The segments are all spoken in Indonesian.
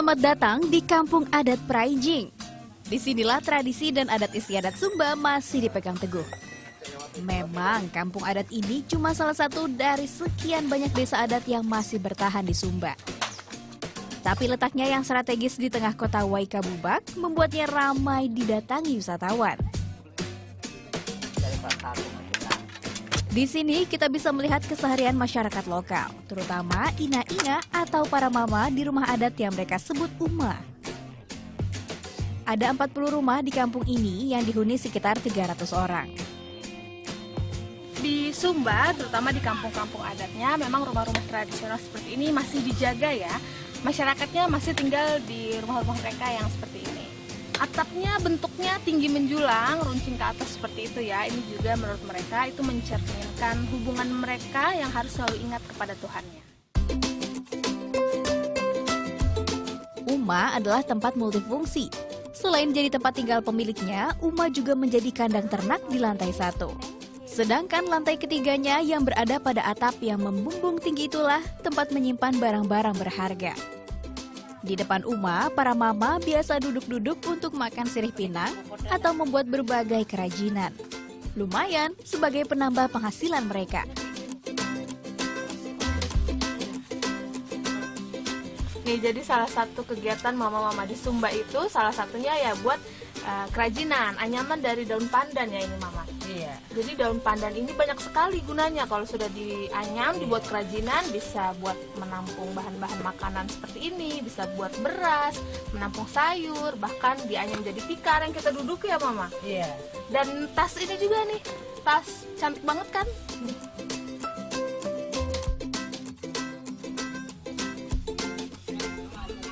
Selamat datang di Kampung Adat Praijing. Disinilah tradisi dan adat istiadat Sumba masih dipegang teguh. Memang kampung adat ini cuma salah satu dari sekian banyak desa adat yang masih bertahan di Sumba. Tapi letaknya yang strategis di tengah kota Waikabubak membuatnya ramai didatangi wisatawan. Di sini kita bisa melihat keseharian masyarakat lokal, terutama ina-ina atau para mama di rumah adat yang mereka sebut uma. Ada 40 rumah di kampung ini yang dihuni sekitar 300 orang. Di Sumba, terutama di kampung-kampung adatnya, memang rumah-rumah tradisional seperti ini masih dijaga ya. Masyarakatnya masih tinggal di rumah-rumah mereka yang seperti ini. Atapnya bentuknya tinggi menjulang, runcing ke atas seperti itu ya. Ini juga menurut mereka itu mencerminkan hubungan mereka yang harus selalu ingat kepada Tuhannya. Uma adalah tempat multifungsi. Selain jadi tempat tinggal pemiliknya, Uma juga menjadi kandang ternak di lantai 1. Sedangkan lantai ketiganya yang berada pada atap yang membumbung tinggi itulah tempat menyimpan barang-barang berharga. Di depan Uma, para mama biasa duduk-duduk untuk makan sirih pinang atau membuat berbagai kerajinan. Lumayan sebagai penambah penghasilan mereka. Nih, jadi salah satu kegiatan mama-mama di Sumba itu salah satunya ya buat kerajinan, anyaman dari daun pandan ya ini mama. Iya. Jadi daun pandan ini banyak sekali gunanya. Kalau sudah dianyam, dibuat kerajinan, bisa buat menampung bahan-bahan makanan seperti ini, bisa buat beras, menampung sayur, bahkan dianyam jadi tikar yang kita duduk ya mama. Iya. Dan tas ini juga nih, tas cantik banget kan?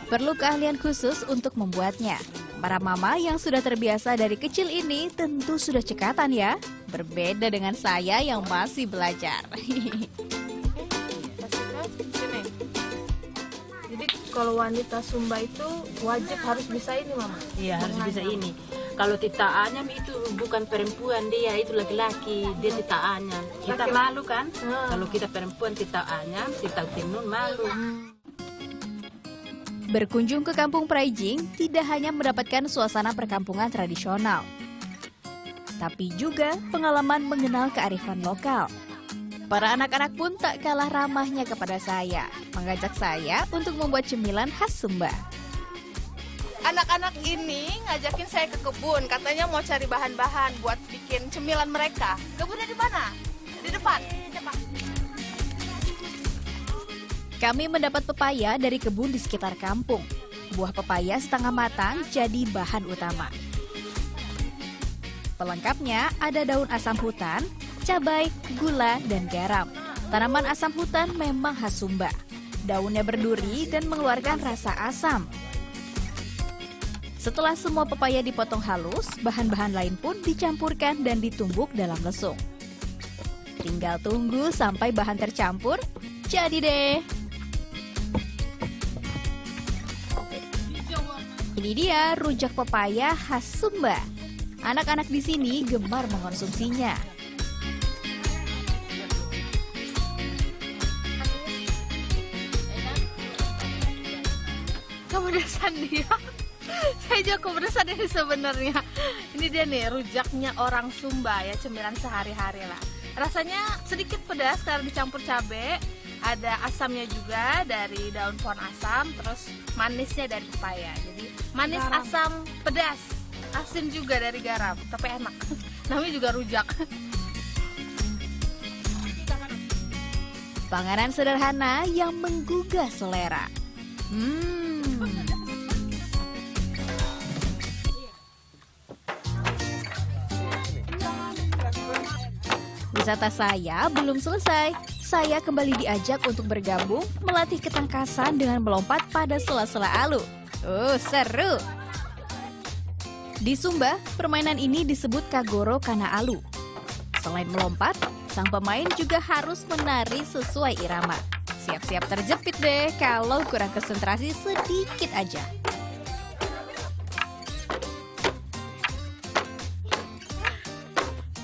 Perlu keahlian khusus untuk membuatnya. Para mama yang sudah terbiasa dari kecil ini tentu sudah cekatan ya. Berbeda dengan saya yang masih belajar. Jadi kalau wanita Sumba itu wajib harus bisa ini mama. Iya, harus bisa ini. Kalau tidak anyam itu bukan perempuan, dia itu laki-laki, dia tidak anyam. Kita malu kan? Kalau kita perempuan tidak anyam, kita tenun malu. Berkunjung ke Kampung Praijing tidak hanya mendapatkan suasana perkampungan tradisional, tapi juga pengalaman mengenal kearifan lokal. Para anak-anak pun tak kalah ramahnya kepada saya, mengajak saya untuk membuat cemilan khas Sumba. Anak-anak ini ngajakin saya ke kebun, katanya mau cari bahan-bahan buat bikin cemilan mereka. Kebunnya di mana? Di depan. Di depan. Kami mendapat pepaya dari kebun di sekitar kampung. Buah pepaya setengah matang jadi bahan utama. Pelengkapnya ada daun asam hutan, cabai, gula, dan garam. Tanaman asam hutan memang khas Sumba. Daunnya berduri dan mengeluarkan rasa asam. Setelah semua pepaya dipotong halus, bahan-bahan lain pun dicampurkan dan ditumbuk dalam lesung. Tinggal tunggu sampai bahan tercampur, jadi deh. Ini dia rujak pepaya khas Sumba. Anak-anak di sini gemar mengonsumsinya. Kepedesan dia. Saya juga kepedesan ini sebenarnya. Ini dia nih rujaknya orang Sumba ya, cemilan sehari-hari lah. Rasanya sedikit pedas karena dicampur cabai. Ada asamnya juga dari daun pohon asam, terus manisnya dari pepaya. Jadi manis, garam, asam, pedas, asin juga dari garam, tapi enak. Namanya juga rujak. Panganan sederhana yang menggugah selera. Wisata saya belum selesai. Saya kembali diajak untuk bergabung melatih ketangkasan dengan melompat pada sela-sela alu. Seru! Di Sumba, permainan ini disebut Kagoro Kana Alu. Selain melompat, sang pemain juga harus menari sesuai irama. Siap-siap terjepit deh kalau kurang konsentrasi sedikit aja.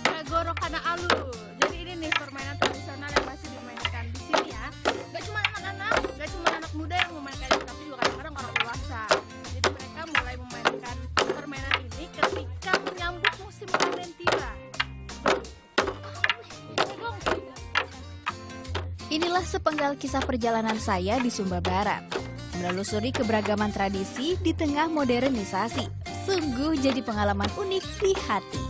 Kagoro Kana Alu. Jadi ini nih permainan tradisional yang masih dimainkan di sini ya. Gak cuma anak-anak, gak cuma anak muda yang memainkan, tapi juga kadang-kadang orang dewasa. sepenggal kisah perjalanan saya di Sumba Barat. Menelusuri keberagaman tradisi di tengah modernisasi. Sungguh jadi pengalaman unik di hati.